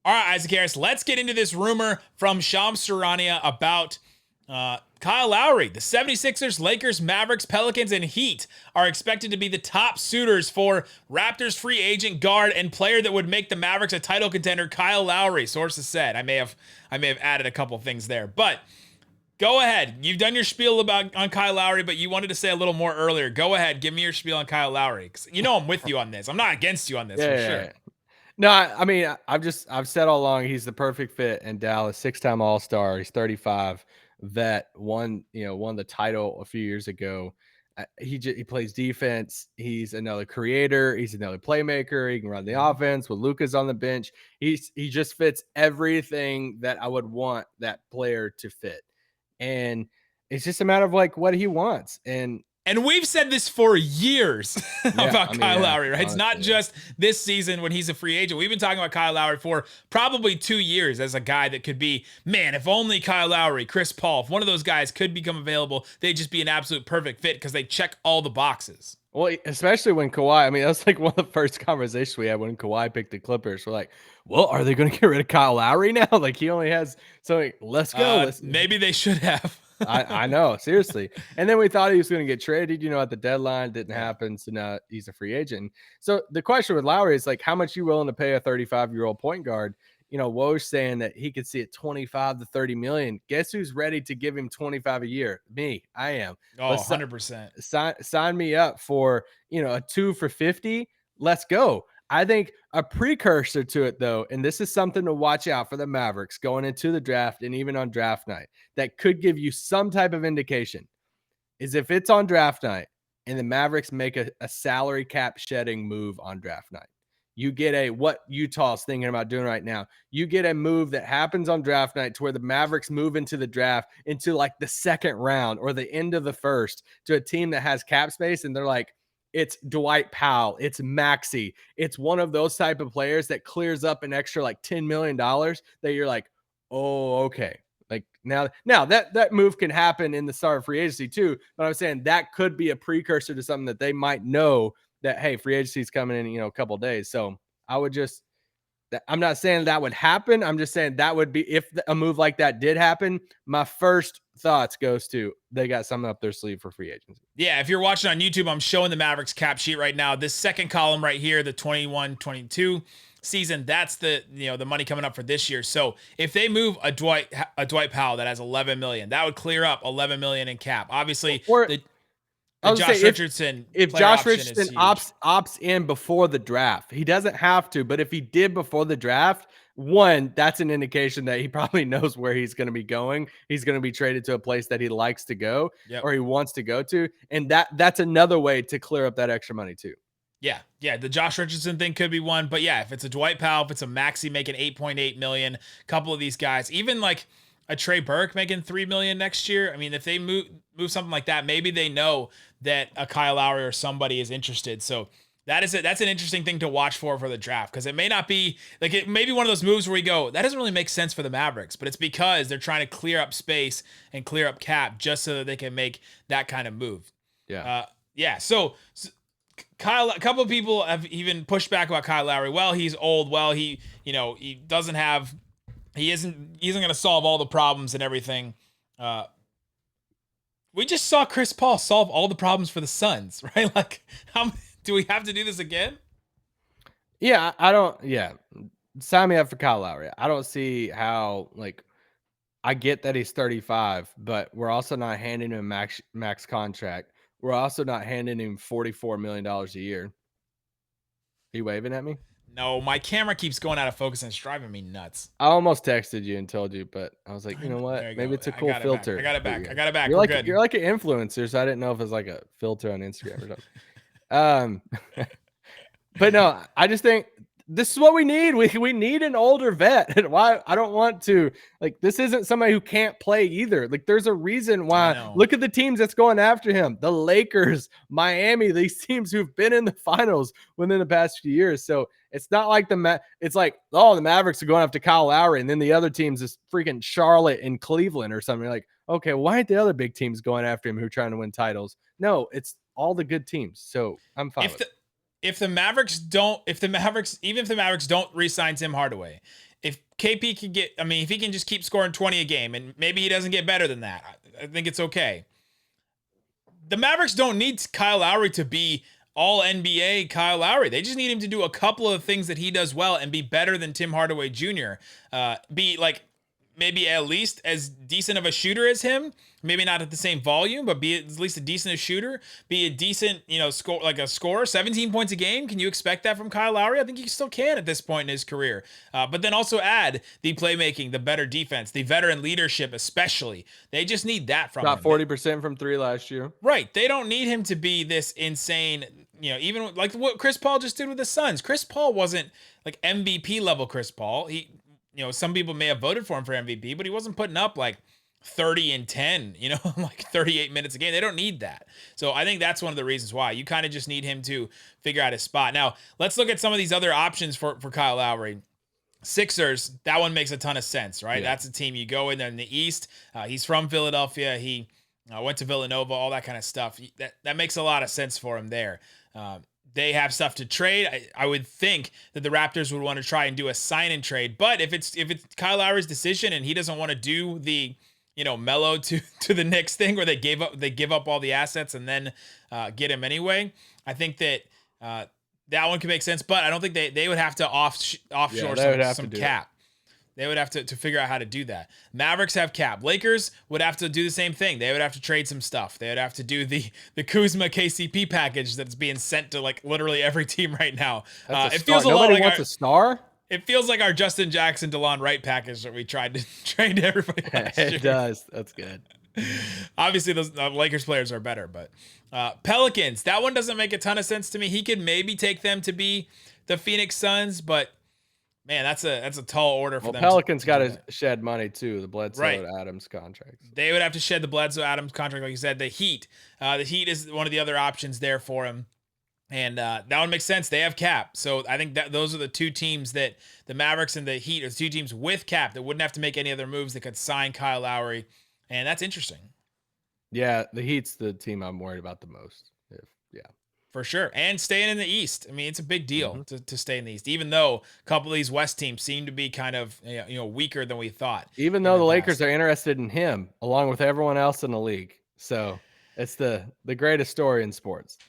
All right, Isaac Harris, let's get into this rumor from Shams Charania about Kyle Lowry. The 76ers, Lakers, Mavericks, Pelicans, and Heat are expected to be the top suitors for Raptors free agent guard and player that would make the Mavericks a title contender, Kyle Lowry. Sources said. I may have added a couple things there, but go ahead. You've done your spiel on Kyle Lowry, but you wanted to say a little more earlier. Go ahead. Give me your spiel on Kyle Lowry. You know I'm with you on this. I'm not against you on this for sure. Yeah. No, I mean, I've said all along he's the perfect fit in Dallas, 6-time All-Star. He's 35, vet, won the title a few years ago. He plays defense. He's another creator. He's another playmaker. He can run the offense with Luka's on the bench. He just fits everything that I would want that player to fit. And it's just a matter of like what he wants. And we've said this for years about Kyle Lowry, right? It's not just this season when he's a free agent. We've been talking about Kyle Lowry for probably 2 years as a guy that could be, man, if only Kyle Lowry, Chris Paul, if one of those guys could become available, they'd just be an absolute perfect fit because they check all the boxes. Well, especially when Kawhi, I mean, that's like one of the first conversations we had when Kawhi picked the Clippers. We're like, well, are they going to get rid of Kyle Lowry now? Like, he only has, so let's go. Maybe they should have. I know, seriously. And then we thought he was going to get traded, at the deadline. Didn't happen. So now he's a free agent. So the question with Lowry is like, how much you willing to pay a 35-year-old point guard? Woj saying that he could see it 25 to 30 million. Guess who's ready to give him 25 a year? Me. I am. Oh, 100%. Sign me up for, a 2 for 50. Let's go. I think a precursor to it, though, and this is something to watch out for the Mavericks going into the draft and even on draft night that could give you some type of indication, is if it's on draft night and the Mavericks make a salary cap shedding move on draft night. You get what Utah's thinking about doing right now. You get a move that happens on draft night to where the Mavericks move into the draft into like the second round or the end of the first to a team that has cap space, and they're like, it's Dwight Powell, it's Maxey, it's one of those type of players that clears up an extra like $10 million that you're like, oh, okay. Like now that move can happen in the start of free agency too, but I'm saying that could be a precursor to something that they might know that, hey, free agency is coming in, a couple of days. So I would I'm not saying that would happen. I'm just saying that would be, if a move like that did happen, my first thoughts goes to they got something up their sleeve for free agency. Yeah, if you're watching on YouTube, I'm showing the Mavericks cap sheet right now. This second column right here, the 21-22 season, that's the the money coming up for this year. So if they move a Dwight Powell that has 11 million, that would clear up 11 million in cap. Obviously, Josh Richardson. If Josh Richardson opts in before the draft, he doesn't have to, but if he did before the draft, that's an indication that he probably knows where he's going to be going. He's going to be traded to a place that he likes to go or he wants to go to. And that's another way to clear up that extra money too. Yeah. The Josh Richardson thing could be one, but yeah, if it's a Dwight Powell, if it's a Maxey making 8.8 million, a couple of these guys, even like a Trey Burke making 3 million next year. I mean, if they move something like that, maybe they know that a Kyle Lowry or somebody is interested. So that's an interesting thing to watch for the draft, because it may not be like, it may be one of those moves where we go, that doesn't really make sense for the Mavericks, but it's because they're trying to clear up space and clear up cap just so that they can make that kind of move. So Kyle, a couple of people have even pushed back about Kyle Lowry. Well, he's old. Well, he doesn't have, he isn't going to solve all the problems and everything. We just saw Chris Paul solve all the problems for the Suns, right? Like, do we have to do this again? Yeah, sign me up for Kyle Lowry. I don't see how, like, I get that he's 35, but we're also not handing him a max contract. We're also not handing him $44 million a year. Are you waving at me? No, my camera keeps going out of focus and it's driving me nuts. I almost texted you and told you, but I was like, you know what? Maybe it's a cool filter. I got it back. You're like an influencer, so I didn't know if it's like a filter on Instagram or something. But no, I just think this is what we need. We need an older vet. And why I don't want to, like, this isn't somebody who can't play either. Like, there's a reason why. Look at the teams that's going after him. The Lakers, Miami, these teams who've been in the finals within the past few years. So it's not like it's like, oh, the Mavericks are going after Kyle Lowry, and then the other teams is freaking Charlotte and Cleveland or something. You're like, okay, why aren't the other big teams going after him who are trying to win titles? No, it's all the good teams. So I'm fine with it. If the Mavericks don't re-sign Tim Hardaway, if KP can get, I mean, if he can just keep scoring 20 a game, and maybe he doesn't get better than that, I think it's okay. The Mavericks don't need Kyle Lowry to be all NBA Kyle Lowry. They just need him to do a couple of things that he does well and be better than Tim Hardaway Jr. Be like maybe at least as decent of a shooter as him. Maybe not at the same volume, but be at least a decent shooter. Be a decent, score, like a scorer. 17 points a game. Can you expect that from Kyle Lowry? I think you still can at this point in his career. But then also add the playmaking, the better defense, the veteran leadership, especially. They just need that from him. Got 40% from 3 last year. Right. They don't need him to be this insane, even like what Chris Paul just did with the Suns. Chris Paul wasn't like MVP level Chris Paul. He, some people may have voted for him for MVP, but he wasn't putting up like 30 and 10, like 38 minutes a game. They don't need that. So I think that's one of the reasons why. You kind of just need him to figure out his spot. Now, let's look at some of these other options for Kyle Lowry. Sixers, that one makes a ton of sense, right? Yeah. That's a team you go in there in the East. He's from Philadelphia. He went to Villanova, all that kind of stuff. That makes a lot of sense for him there. They have stuff to trade. I would think that the Raptors would want to try and do a sign and trade. But if it's Kyle Lowry's decision and he doesn't want to do the Melo to the Knicks thing where they give up all the assets and then get him anyway, I think that that one could make sense. But I don't think they would have to offshore some cap. They would have to figure out how to do that. Mavericks have cap. Lakers would have to do the same thing. They would have to trade some stuff. They would have to do the Kuzma KCP package that's being sent to like literally every team right now. It feels a lot like wants a star. It feels like our Justin Jackson, DeLon Wright package that we tried to trade to everybody last year. It does. That's good. Obviously, those Lakers players are better, but Pelicans, that one doesn't make a ton of sense to me. He could maybe take them to be the Phoenix Suns, but man, that's a tall order for them. Pelicans got to shed money too. The Bledsoe Adams contract. They would have to shed the Bledsoe Adams contract, like you said. The Heat is one of the other options there for him. And that one makes sense. They have cap. So I think that those are the two teams that the Mavericks and the Heat are the two teams with cap that wouldn't have to make any other moves that could sign Kyle Lowry. And that's interesting. Yeah, the Heat's the team I'm worried about the most. For sure. And staying in the East. I mean, it's a big deal to stay in the East, even though a couple of these West teams seem to be kind of weaker than we thought. Even though the Lakers are interested in him, along with everyone else in the league. So it's the greatest story in sports.